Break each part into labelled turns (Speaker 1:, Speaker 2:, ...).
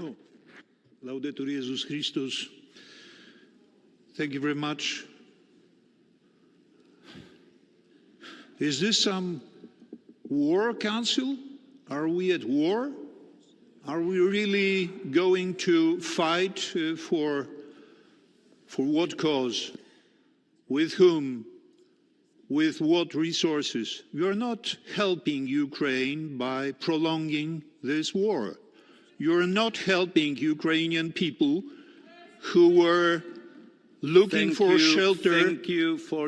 Speaker 1: Oh, Laudetur Jesus Christus. Thank you very much. Is this some war council? Are we at war? Are we really going to fight for what cause? With whom? With what resources? We are not helping Ukraine by prolonging this war. You're not helping Ukrainian people who were looking for shelter,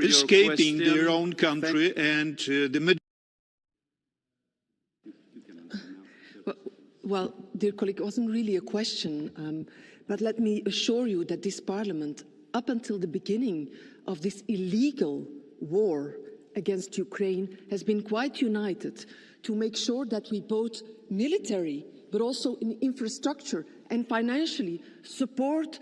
Speaker 1: escaping their own country, and the...
Speaker 2: Well, dear colleague, it wasn't really a question, but let me assure you that this Parliament, up until the beginning of this illegal war against Ukraine, has been quite united to make sure that we both military, but also in infrastructure and financially support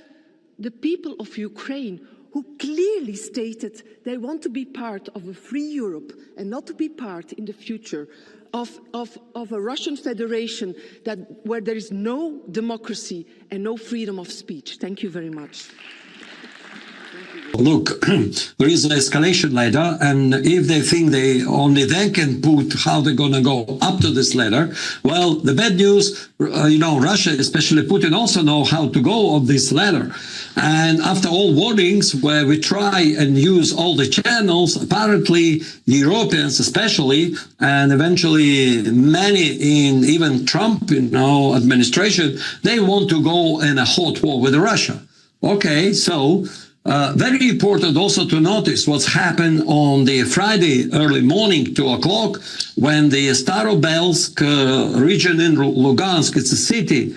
Speaker 2: the people of Ukraine, who clearly stated they want to be part of a free Europe and not to be part in the future of a Russian Federation where there is no democracy and no freedom of speech. Thank you very much.
Speaker 3: Look, there is an escalation ladder, and if they think they only then can put how they're going to go up to this ladder, well, the bad news, Russia, especially Putin, also know how to go up this ladder. And after all warnings, where we try and use all the channels, apparently the Europeans especially, and eventually many in even Trump, administration, they want to go in a hot war with Russia. Okay, so very important also to notice what's happened on the Friday early morning, 2 o'clock, when the Starobelsk region in Lugansk, it's a city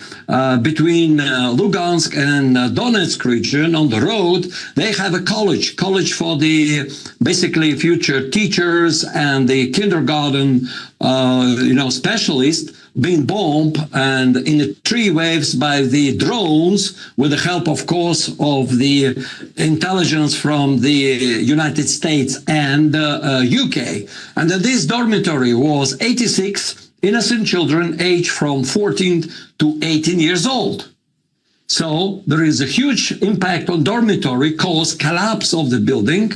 Speaker 3: between Lugansk and Donetsk region on the road, they have a college for the basically future teachers and the kindergarten, specialists, being bombed and in 3 waves by the drones, with the help, of course, of the intelligence from the United States and UK. And in this dormitory was 86 innocent children aged from 14 to 18 years old. So there is a huge impact on dormitory, caused collapse of the building.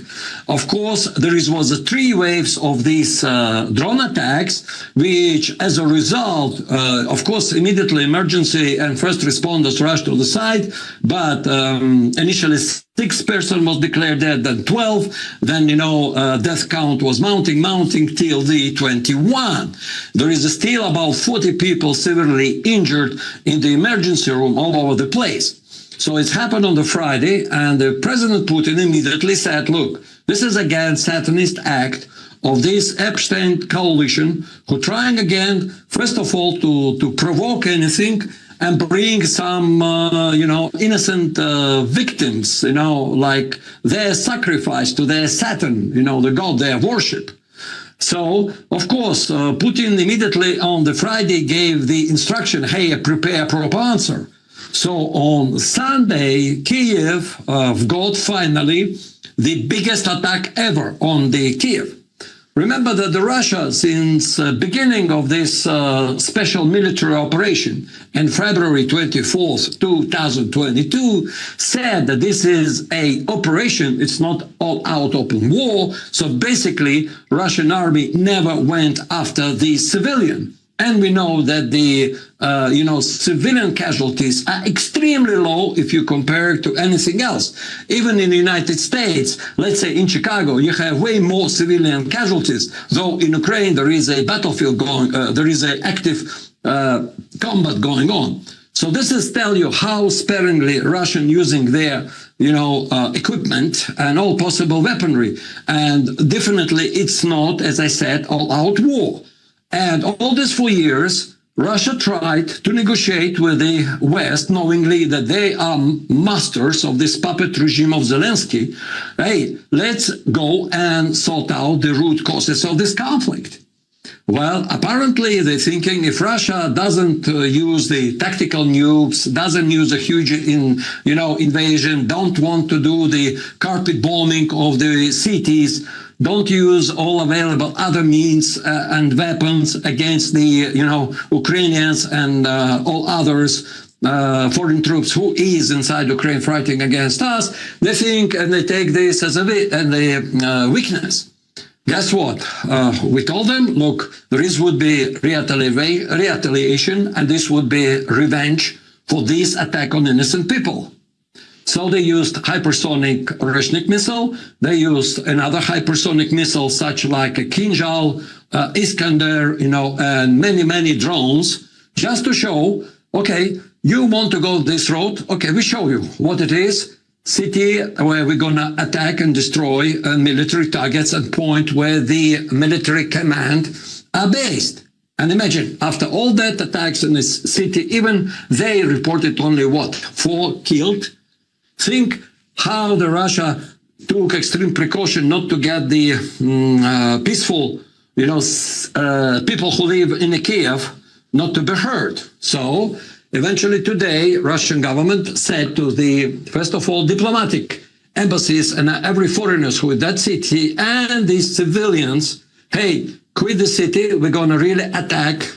Speaker 3: Of course, there was 3 waves of these drone attacks, which as a result, of course, immediately emergency and first responders rushed to the site, but initially 6 persons was declared dead, then 12, then, death count was mounting till the 21. There is still about 40 people severely injured in the emergency room all over the place. So it's happened on the Friday, and President Putin immediately said, look, this is again Satanist act of this Epstein coalition, who trying again, first of all, to provoke anything, and bring some, innocent victims, like their sacrifice to their Satan, the god they worship. So, of course, Putin immediately on the Friday gave the instruction, hey, prepare a proper answer. So on Sunday, Kiev got finally the biggest attack ever on the Kiev. Remember that the Russia, since beginning of this special military operation in February 24th, 2022, said that this is a operation, it's not all-out open war, so basically Russian army never went after the civilian. And we know that the, civilian casualties are extremely low if you compare to anything else. Even in the United States, let's say in Chicago, you have way more civilian casualties, though in Ukraine there is a battlefield going, there is an active combat going on. So this is tell you how sparingly Russian using their, equipment and all possible weaponry. And definitely it's not, as I said, all-out war. And all this for years, Russia tried to negotiate with the West, knowingly that they are masters of this puppet regime of Zelensky. Hey, let's go and sort out the root causes of this conflict. Well, apparently they're thinking if Russia doesn't use the tactical nukes, doesn't use a huge invasion, don't want to do the carpet bombing of the cities, don't use all available other means and weapons against the, Ukrainians and all others, foreign troops who is inside Ukraine fighting against us, they think and they take this as a weakness. Guess what? We told them, look, this would be retaliation, and this would be revenge for this attack on innocent people. So they used hypersonic Reshnik missile. They used another hypersonic missile, such like a Kinjal, Iskander, and many, many drones, just to show, okay, you want to go this road? Okay, we show you what it is. City where we're going to attack and destroy military targets and point where the military command are based. And imagine, after all that attacks in this city, even they reported only what? 4 killed. Think how the Russia took extreme precaution not to get the peaceful, people who live in Kiev not to be hurt. So eventually today, Russian government said to the, first of all, diplomatic embassies and every foreigners who in that city and these civilians, hey, quit the city. We're going to really attack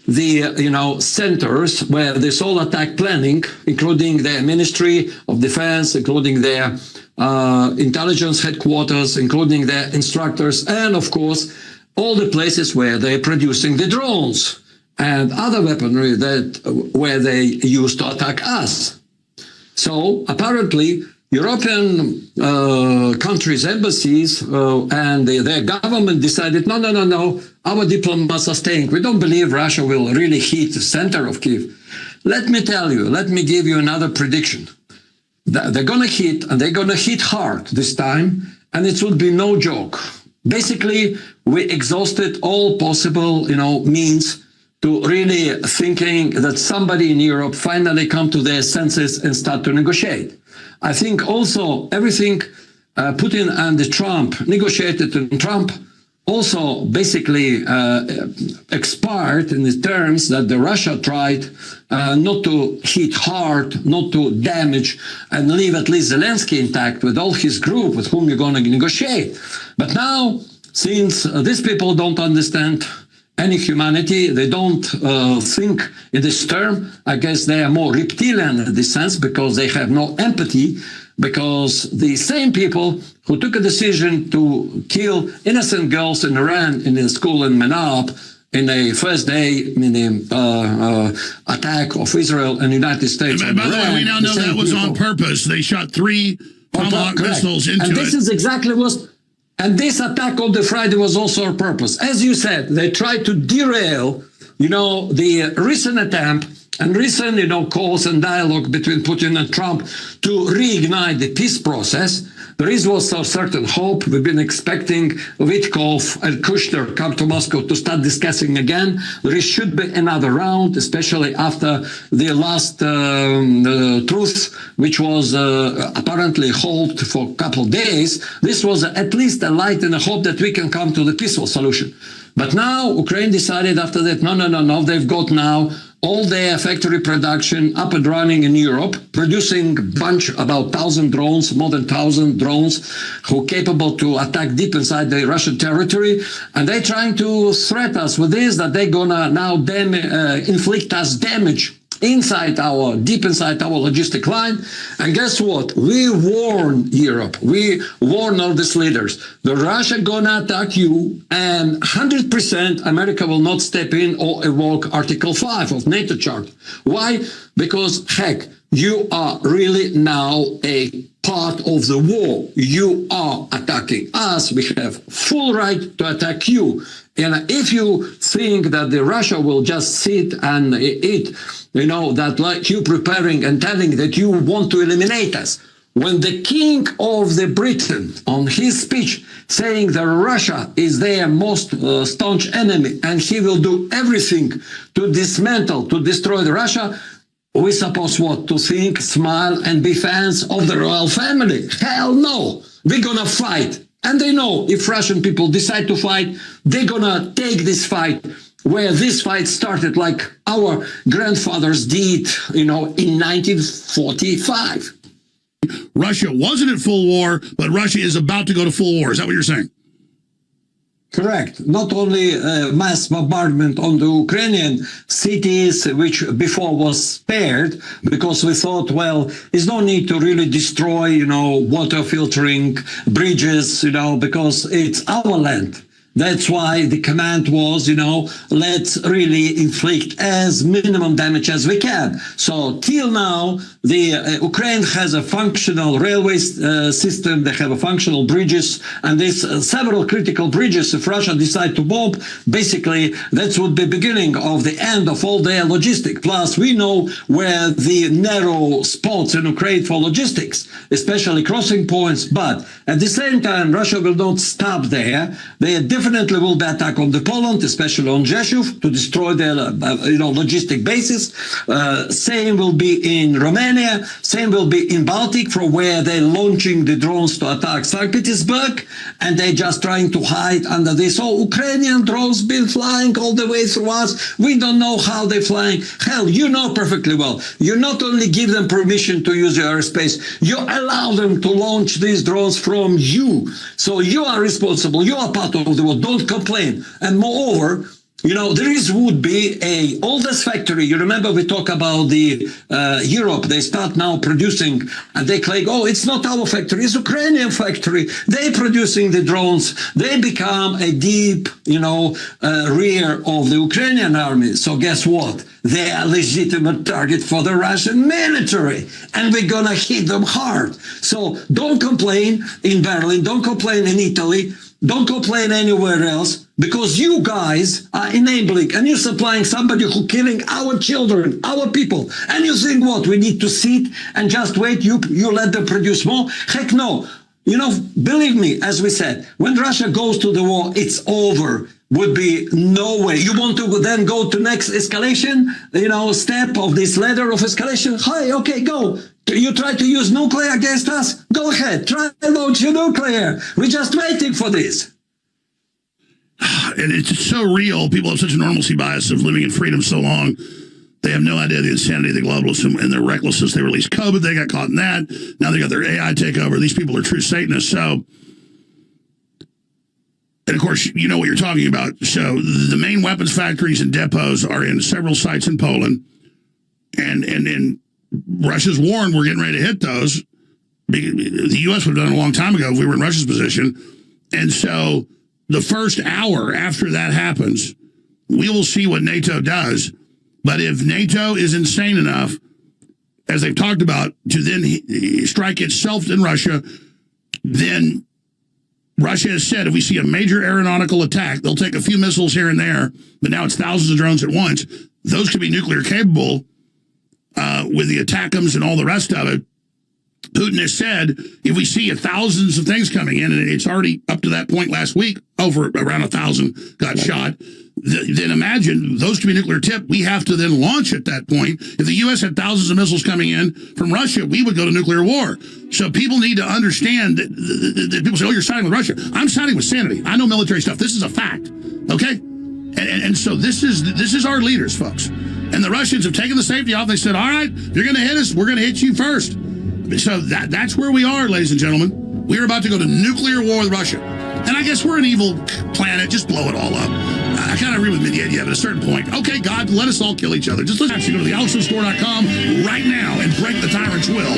Speaker 3: the, centers where this all attack planning, including their Ministry of Defense, including their intelligence headquarters, including their instructors, and of course, all the places where they're producing the drones and other weaponry where they used to attack us. So apparently, European countries' embassies and their government decided, no, our diplomats are staying. We don't believe Russia will really hit the center of Kiev. Let me tell you, let me give you another prediction. They're going to hit, and they're going to hit hard this time, and it will be no joke. Basically, we exhausted all possible, means to really thinking that somebody in Europe finally come to their senses and start to negotiate. I think also everything Putin and Trump negotiated, and Trump also basically expired in the terms that the Russia tried not to hit hard, not to damage, and leave at least Zelensky intact with all his group with whom you're going to negotiate. But now, since these people don't understand any humanity, they don't think in this term. I guess they are more reptilian in this sense because they have no empathy, because the same people who took a decision to kill innocent girls in Iran in a school in Manab in the first day in the attack of Israel and the United States.
Speaker 4: And by the way, we now know that was on purpose. They shot 3 Tomahawk missiles into it.
Speaker 3: And this is exactly what... And this attack on the Friday was also on purpose. As you said, they tried to derail, the recent attempt and recent, calls and dialogue between Putin and Trump to reignite the peace process. There was a certain hope. We've been expecting Witkoff and Kushner come to Moscow to start discussing again. There should be another round, especially after the last truce, which was apparently halted for a couple of days. This was at least a light and a hope that we can come to the peaceful solution. But now Ukraine decided after that, no, they've got now all their factory production up and running in Europe, producing about 1,000 drones, more than 1,000 drones, who are capable to attack deep inside the Russian territory. And they're trying to threat us with this, that they're going to now inflict us damage deep inside our logistic line. And guess what? We warn Europe. We warn all these leaders. The Russia gonna attack you, and 100% America will not step in or evoke Article 5 of NATO Charter. Why? Because, heck, you are really now a part of the war. You are attacking us. We have full right to attack you. And if you think that the Russia will just sit and eat, that like you preparing and telling that you want to eliminate us, when the king of the Britain on his speech saying that Russia is their most staunch enemy and he will do everything to dismantle, to destroy the Russia, we supposed what? To think, smile, and be fans of the royal family? Hell no! We're gonna fight. And they know if Russian people decide to fight, they're gonna take this fight where this fight started, like our grandfathers did, in 1945.
Speaker 4: Russia wasn't at full war, but Russia is about to go to full war. Is that what you're saying?
Speaker 3: Correct. Not only mass bombardment on the Ukrainian cities, which before was spared, because we thought, well, there's no need to really destroy, water filtering bridges, because it's our land. That's why the command was, let's really inflict as minimum damage as we can. So till now, the Ukraine has a functional railway system. They have a functional bridges, and there's several critical bridges. If Russia decide to bomb, basically that would be beginning of the end of all their logistics. Plus, we know where the narrow spots in Ukraine for logistics, especially crossing points. But at the same time, Russia will not stop there. They definitely will be attack on the Poland, especially on Rzeszów, to destroy their logistic bases. Same will be in Romania. Same will be in Baltic, from where they're launching the drones to attack St. Petersburg, and they're just trying to hide under this. So Ukrainian drones been flying all the way through us. We don't know how they're flying. Hell, you know perfectly well. You not only give them permission to use your airspace, you allow them to launch these drones from you. So you are responsible. You are part of the world. Don't complain. And moreover, there would be a oldest factory. You remember we talk about the Europe. They start now producing, and they claim, oh, it's not our factory, it's Ukrainian factory. They're producing the drones. They become a deep, rear of the Ukrainian army. So guess what? They are a legitimate target for the Russian military, and we're gonna hit them hard. So don't complain in Berlin. Don't complain in Italy. Don't complain anywhere else, because you guys are enabling and you're supplying somebody who killing our children, our people. And you think what? We need to sit and just wait? You let them produce more? Heck no. Believe me, as we said, when Russia goes to the war, it's over. Would be no way. You want to then go to next escalation, step of this ladder of escalation? Hi, okay, go. You try to use nuclear against us? Go ahead. Try to launch your nuclear. We're just waiting for this.
Speaker 4: And it's so real. People have such a normalcy bias of living in freedom so long. They have no idea the insanity of the globalists and their recklessness. They released COVID. They got caught in that. Now they got their AI takeover. These people are true Satanists. So, and of course, you know what you're talking about. So the main weapons factories and depots are in several sites in Poland. And Russia's warned we're getting ready to hit those. The U.S. would have done it a long time ago if we were in Russia's position. And so the first hour after that happens, we will see what NATO does. But if NATO is insane enough, as they've talked about, to then strike itself in Russia, then Russia has said if we see a major aeronautical attack, they'll take a few missiles here and there, but now it's thousands of drones at once. Those could be nuclear capable with the ATACMS and all the rest of it. Putin has said if we see thousands of things coming in, and it's already up to that point last week, over around 1,000 got shot, then imagine those could be nuclear tipped. We have to then launch at that point. If the U.S. had thousands of missiles coming in from Russia, we would go to nuclear war. So people need to understand that people say, oh, you're siding with Russia. I'm siding with sanity. I know military stuff. This is a fact. Okay? And so this is our leaders, folks. And the Russians have taken the safety off. They said, all right, if you're going to hit us, we're going to hit you first. So that's where we are, ladies and gentlemen. We are about to go to nuclear war with Russia. And I guess we're an evil planet. Just blow it all up. I kind of agree with Medvedev at a certain point. Okay, God, let us all kill each other. Just let's actually go to thealexstore.com right now and break the tyrant's will.